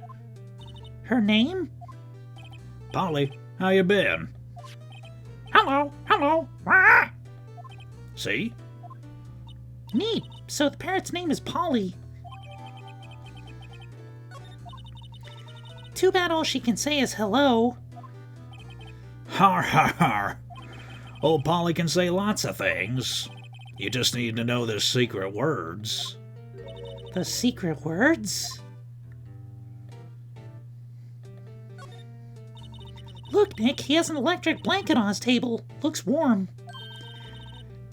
Her name? Polly, how you been? Hello, hello. Ah! See? Neat. So the parrot's name is Polly. Too bad all she can say is hello. Har har har. Old Polly can say lots of things. You just need to know the secret words. The secret words? Look, Nick, he has an electric blanket on his table. Looks warm.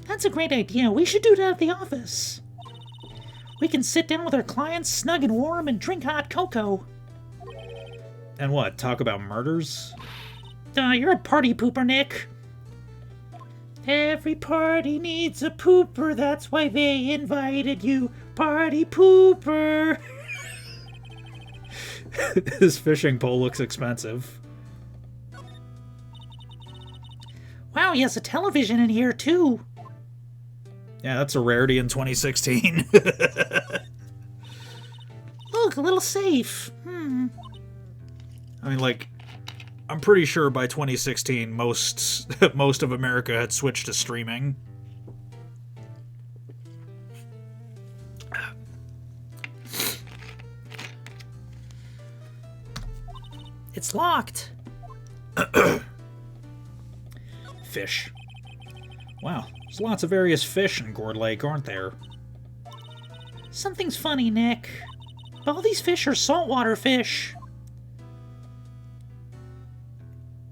That's a great idea. We should do that at the office. We can sit down with our clients, snug and warm, and drink hot cocoa. And what, talk about murders? You're a party pooper, Nick. Every party needs a pooper, that's why they invited you. Party pooper. This fishing pole looks expensive. Wow, he has a television in here, too. Yeah, that's a rarity in 2016. Oh, look, a little safe. I mean, like, I'm pretty sure by 2016, most of America had switched to streaming. It's locked. Fish. Wow, there's lots of various fish in Gourd Lake, aren't there? Something's funny, Nick. All these fish are saltwater fish.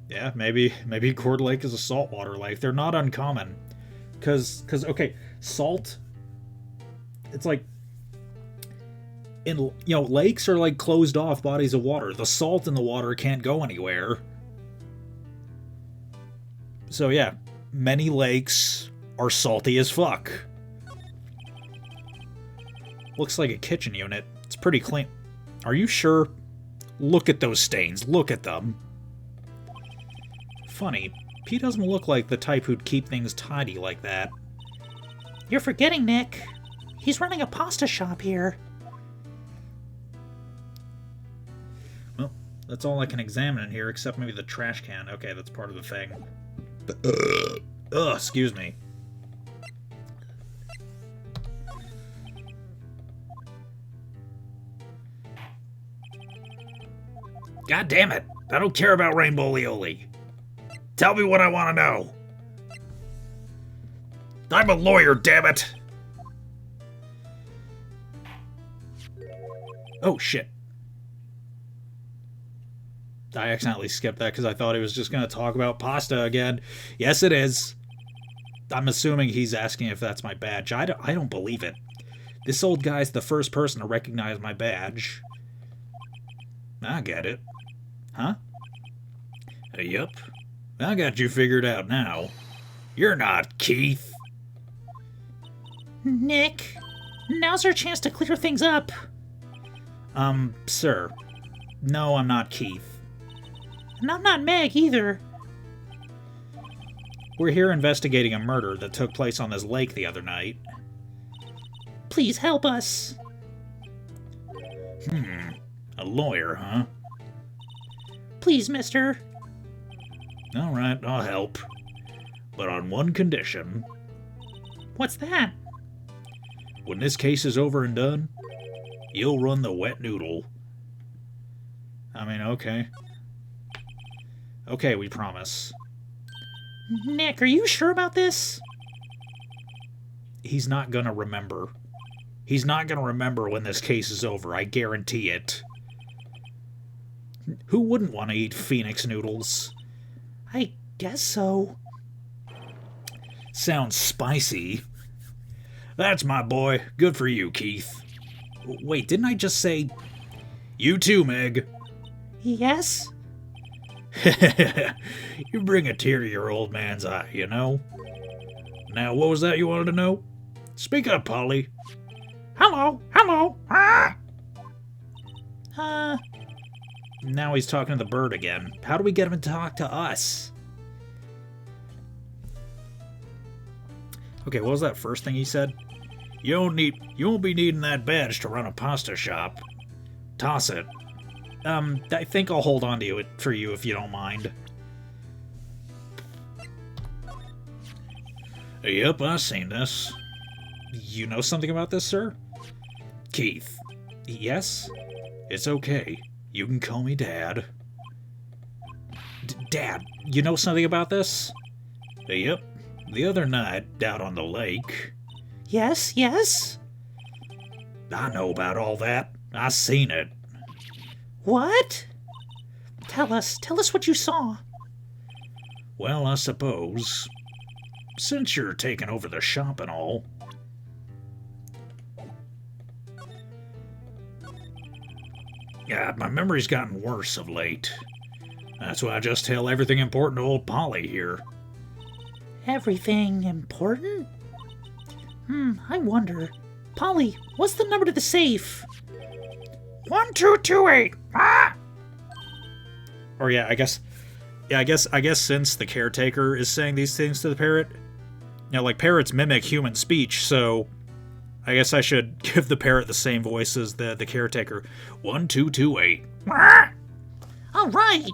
Yeah, maybe Gourd Lake is a saltwater lake. They're not uncommon. Cause okay, salt, it's like, lakes are like closed off bodies of water. The salt in the water can't go anywhere. So yeah, many lakes are salty as fuck. Looks like a kitchen unit. It's pretty clean. Are you sure? Look at those stains. Look at them. Funny, Pete doesn't look like the type who'd keep things tidy like that. You're forgetting, Nick. He's running a pasta shop here. Well, that's all I can examine in here, except maybe the trash can. Okay, that's part of the thing. Excuse me. God damn it! I don't care about Rainbow Lioli. Tell me what I want to know. I'm a lawyer, damn it! Oh, shit. I accidentally skipped that because I thought he was just going to talk about pasta again. Yes, it is. I'm assuming he's asking if that's my badge. I don't believe it. This old guy's the first person to recognize my badge. I get it. Huh? Yep. I got you figured out now. You're not Keith. Nick, now's our chance to clear things up. Sir. No, I'm not Keith. And I'm not Meg either. We're here investigating a murder that took place on this lake the other night. Please help us. A lawyer, huh? Please, mister. All right, I'll help. But on one condition. What's that? When this case is over and done, you'll run the wet noodle. I mean, okay. Okay, we promise. Nick, are you sure about this? He's not gonna remember. He's not gonna remember when this case is over, I guarantee it. Who wouldn't want to eat Phoenix noodles? I guess so. Sounds spicy. That's my boy. Good for you, Keith. Wait, didn't I just say... You too, Meg. Yes? You bring a tear to your old man's eye, you know? Now, what was that you wanted to know? Speak up, Polly. Hello, hello. Ah! Now he's talking to the bird again. How do we get him to talk to us? Okay, what was that first thing he said? You won't be needing that badge to run a pasta shop. Toss it. I think I'll hold on to it for you if you don't mind. Yep, I've seen this. You know something about this, sir? Keith. Yes? It's okay. You can call me Dad. Dad, you know something about this? Yep. The other night, out on the lake. Yes, yes? I know about all that. I seen it. What? Tell us what you saw. Well, I suppose, since you're taking over the shop and all, yeah, my memory's gotten worse of late. That's why I just tell everything important to old Polly here. Everything important? I wonder. Polly, what's the number to the safe? 1228. Ah! Or yeah, I guess since the caretaker is saying these things to the parrot, like parrots mimic human speech, so I guess I should give the parrot the same voice as the caretaker. 1228. All right.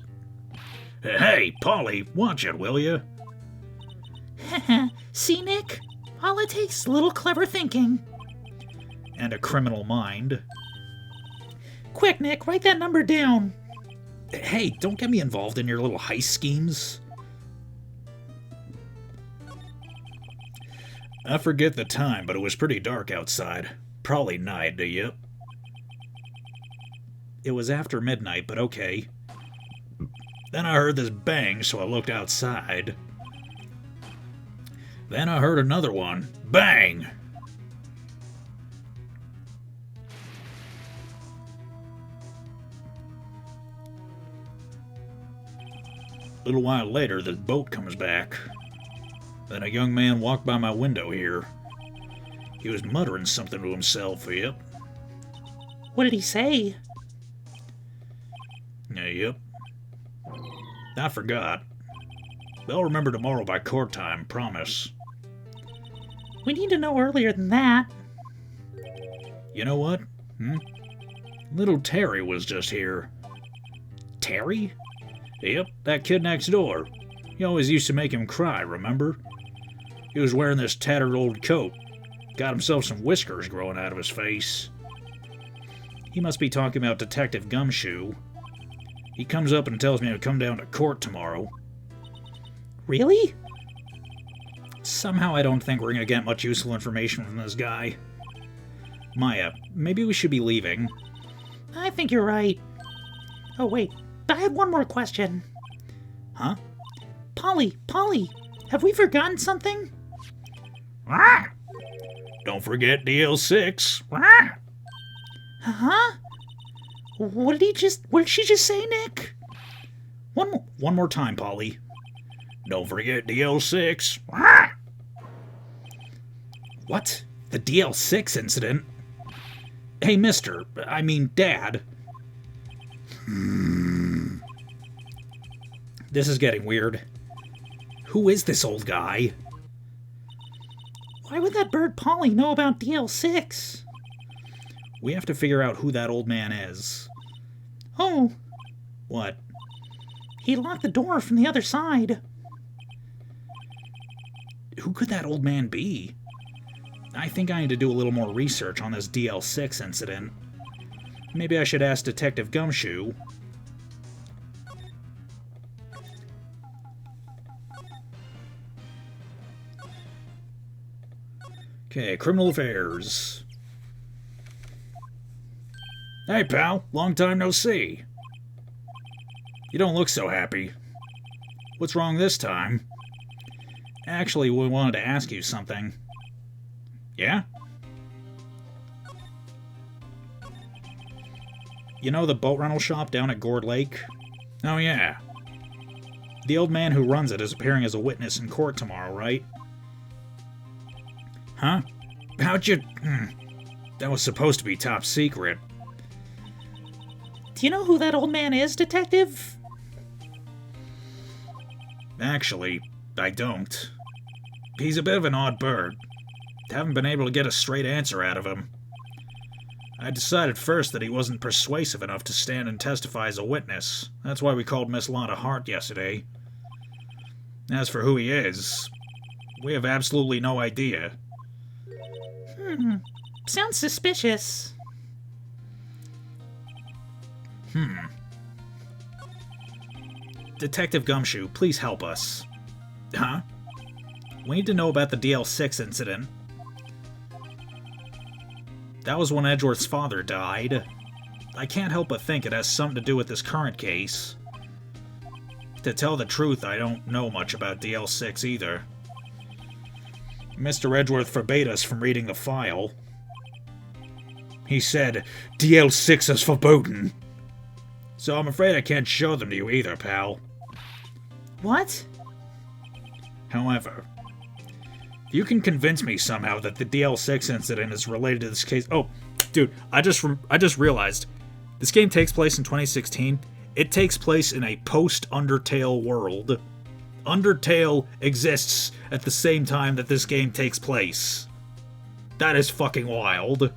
Hey, Polly, watch it, will you? See, Nick? All it takes is a little clever thinking. And a criminal mind. Quick, Nick, write that number down. Hey, don't get me involved in your little heist schemes. I forget the time, but it was pretty dark outside. Probably night, yep. It was after midnight, but okay. Then I heard this bang, so I looked outside. Then I heard another one. Bang! A little while later, the boat comes back. Then a young man walked by my window here. He was muttering something to himself, yep. What did he say? Yep. I forgot. They'll remember tomorrow by court time, promise. We need to know earlier than that. You know what? Little Terry was just here. Terry? Yep, that kid next door. You always used to make him cry, remember? He was wearing this tattered old coat. Got himself some whiskers growing out of his face. He must be talking about Detective Gumshoe. He comes up and tells me to come down to court tomorrow. Really? Somehow I don't think we're going to get much useful information from this guy. Maya, maybe we should be leaving. I think you're right. Oh, wait. I have one more question. Huh? Polly, have we forgotten something? Don't forget DL6. Huh? What did she just say, Nick? One more time, Polly. Don't forget DL6. What? The DL6 incident? Hey, Dad. This is getting weird. Who is this old guy? Why would that bird Polly know about DL6? We have to figure out who that old man is. Oh. What? He locked the door from the other side. Who could that old man be? I think I need to do a little more research on this DL6 incident. Maybe I should ask Detective Gumshoe. Okay, criminal affairs. Hey, pal. Long time no see. You don't look so happy. What's wrong this time? Actually, we wanted to ask you something. Yeah? You know the boat rental shop down at Gourd Lake? Oh, yeah. The old man who runs it is appearing as a witness in court tomorrow, right? Huh? How'd you... That was supposed to be top secret. Do you know who that old man is, Detective? Actually, I don't. He's a bit of an odd bird. Haven't been able to get a straight answer out of him. I decided first that he wasn't persuasive enough to stand and testify as a witness. That's why we called Miss Lana Hart yesterday. As for who he is, we have absolutely no idea. Sounds suspicious. Detective Gumshoe, please help us. Huh? We need to know about the DL6 incident. That was when Edgeworth's father died. I can't help but think it has something to do with this current case. To tell the truth, I don't know much about DL6 either. Mr. Edgeworth forbade us from reading the file. He said, DL6 is verboten. So I'm afraid I can't show them to you either, pal. What? However, if you can convince me somehow that the DL6 incident is related to this case... Oh, dude, I just realized. This game takes place in 2016. It takes place in a post-Undertale world. Undertale exists at the same time that this game takes place. That is fucking wild.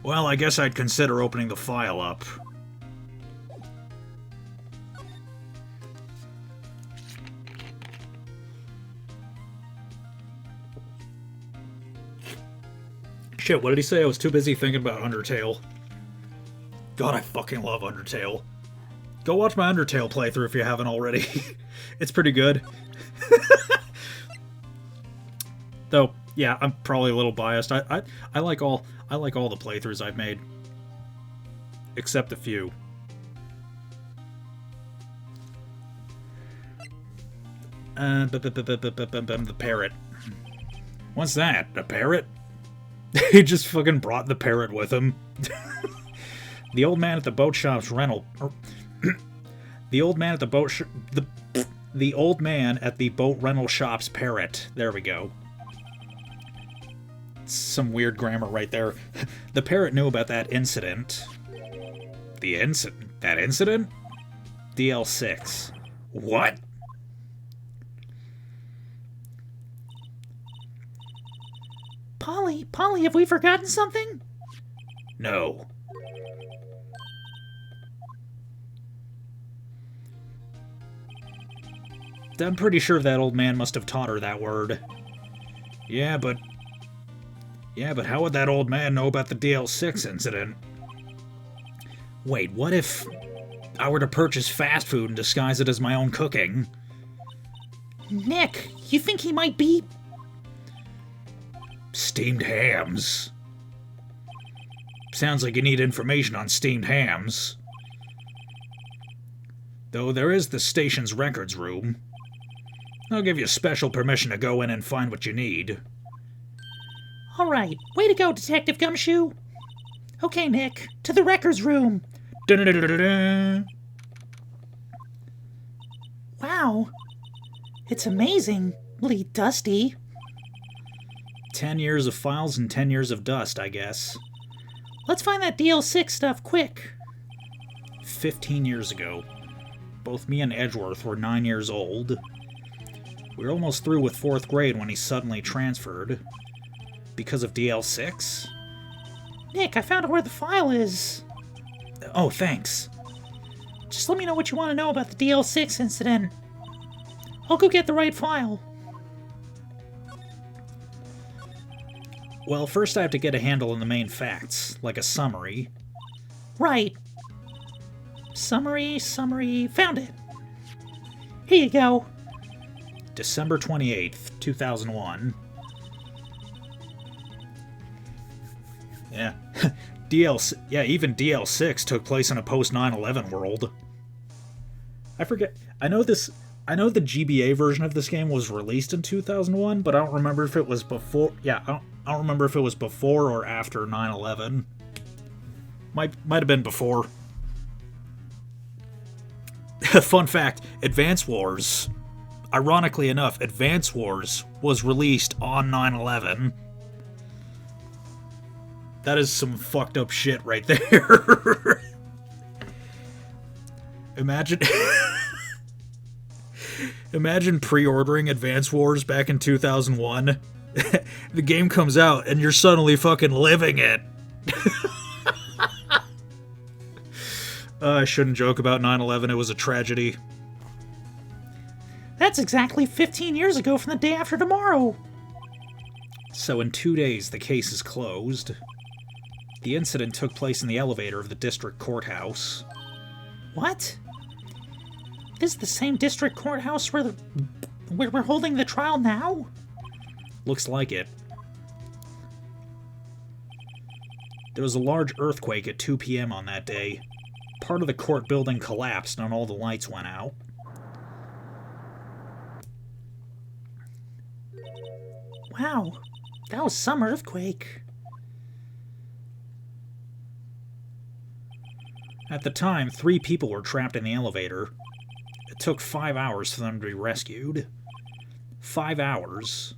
Well, I guess I'd consider opening the file up. Shit, what did he say? I was too busy thinking about Undertale. God, I fucking love Undertale. Go watch my Undertale playthrough if you haven't already. It's pretty good. Though, yeah, I'm probably a little biased. I like all the playthroughs I've made. Except a few. The parrot. What's that? A parrot? He just fucking brought the parrot with him. The old man at the boat shop's rental. The old man at the boat. The old man at the boat rental shop's parrot. There we go. Some weird grammar right there. The parrot knew about that incident. That incident? DL6. What? Polly, have we forgotten something? No. I'm pretty sure that old man must have taught her that word. Yeah, but how would that old man know about the DL6 incident? Wait, what if I were to purchase fast food and disguise it as my own cooking? Nick, you think he might be... Steamed hams. Sounds like you need information on steamed hams. Though there is the station's records room. I'll give you special permission to go in and find what you need. All right, way to go, Detective Gumshoe. Okay, Nick, to the records room. Da-da-da-da-da. Wow, it's amazingly dusty. 10 years of files and 10 years of dust, I guess. Let's find that DL6 stuff quick. 15 years ago. Both me and Edgeworth were 9 years old. We were almost through with 4th grade when he suddenly transferred. Because of DL6? Nick, I found out where the file is. Oh, thanks. Just let me know what you want to know about the DL6 incident. I'll go get the right file. Well, first I have to get a handle on the main facts, like a summary. Right. Summary, found it. Here you go. December 28th, 2001. Yeah. Even DL6 took place in a post 9/11 world. I forget. I know the GBA version of this game was released in 2001, but I don't remember if it was before. Yeah, I don't remember if it was before or after 9/11. Might have been before. Fun fact, Advance Wars. Ironically enough, Advance Wars was released on 9/11. That is some fucked up shit right there. Imagine pre-ordering Advance Wars back in 2001. The game comes out and you're suddenly fucking living it. I shouldn't joke about 9/11. It was a tragedy. That's exactly 15 years ago from the day after tomorrow. So in 2 days, the case is closed. The incident took place in the elevator of the district courthouse. What? This is the same district courthouse where we're holding the trial now? Looks like it. There was a large earthquake at 2 p.m. on that day. Part of the court building collapsed and all the lights went out. Wow, that was some earthquake. At the time, 3 people were trapped in the elevator. It took 5 hours for them to be rescued. 5 hours.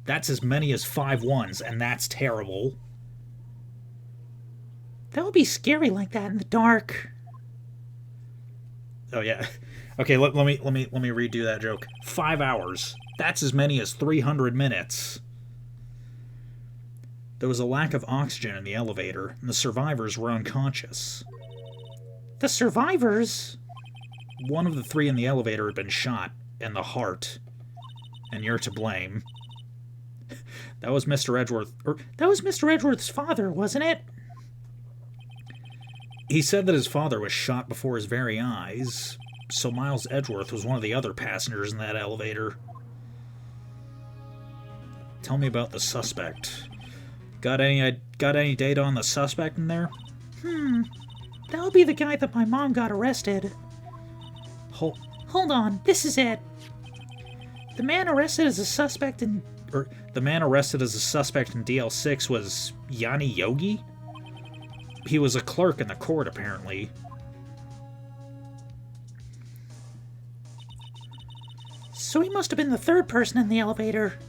That's as many as 5 ones, and that's terrible. That would be scary like that in the dark. Oh yeah. Okay, let me redo that joke. 5 hours. That's as many as 300 minutes. There was a lack of oxygen in the elevator, and the survivors were unconscious. The survivors? One of the 3 in the elevator had been shot, in the heart. And you're to blame. That was Mr. Edgeworth. That was Mr. Edgeworth's father, wasn't it? He said that his father was shot before his very eyes, so Miles Edgeworth was one of the other passengers in that elevator. Tell me about the suspect. Got any data on the suspect in there? That would be the guy that my mom got arrested. Hold on, this is it. The man arrested as a suspect in DL6 was Yanni Yogi? He was a clerk in the court, apparently. So he must have been the 3rd person in the elevator.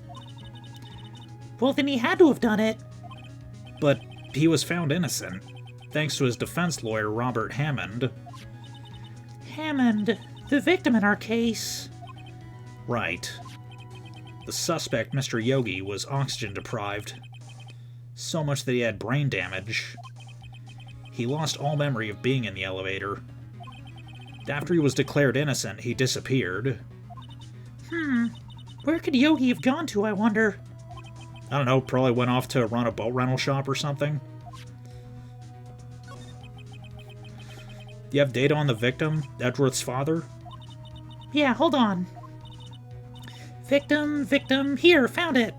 Well, then he had to have done it. But he was found innocent, thanks to his defense lawyer, Robert Hammond. Hammond, the victim in our case. Right. The suspect, Mr. Yogi, was oxygen deprived. So much that he had brain damage. He lost all memory of being in the elevator. After he was declared innocent, he disappeared. Where could Yogi have gone to, I wonder? I don't know, probably went off to run a boat rental shop or something. You have data on the victim, Edgeworth's father? Yeah, hold on. Victim, here, found it.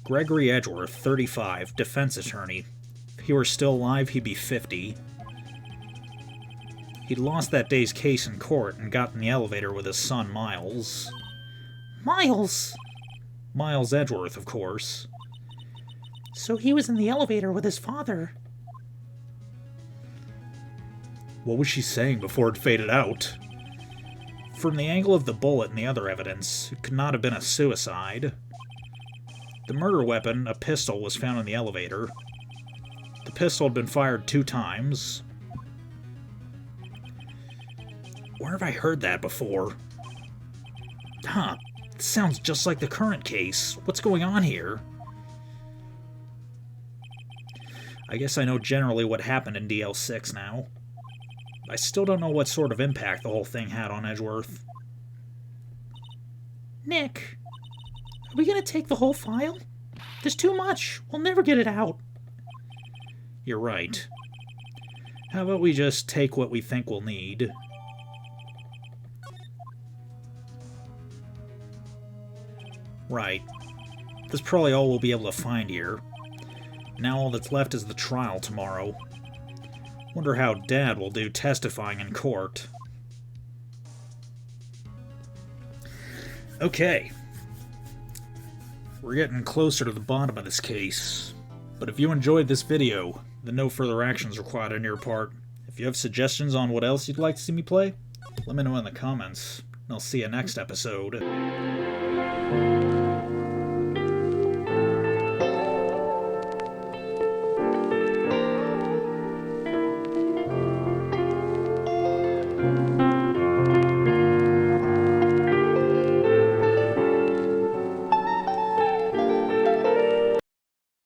Gregory Edgeworth, 35, defense attorney. If he were still alive, he'd be 50. He'd lost that day's case in court and got in the elevator with his son, Miles. Miles? Miles Edgeworth, of course. So he was in the elevator with his father. What was she saying before it faded out? From the angle of the bullet and the other evidence, it could not have been a suicide. The murder weapon, a pistol, was found in the elevator. The pistol had been fired 2 times. Where have I heard that before? Huh, this sounds just like the current case. What's going on here? I guess I know generally what happened in DL6 now. I still don't know what sort of impact the whole thing had on Edgeworth. Nick, are we gonna take the whole file? There's too much. We'll never get it out. You're right. How about we just take what we think we'll need? Right. That's probably all we'll be able to find here. Now all that's left is the trial tomorrow. Wonder how Dad will do testifying in court. Okay. We're getting closer to the bottom of this case. But if you enjoyed this video, then no further actions required on your part. If you have suggestions on what else you'd like to see me play, let me know in the comments. And I'll see you next episode.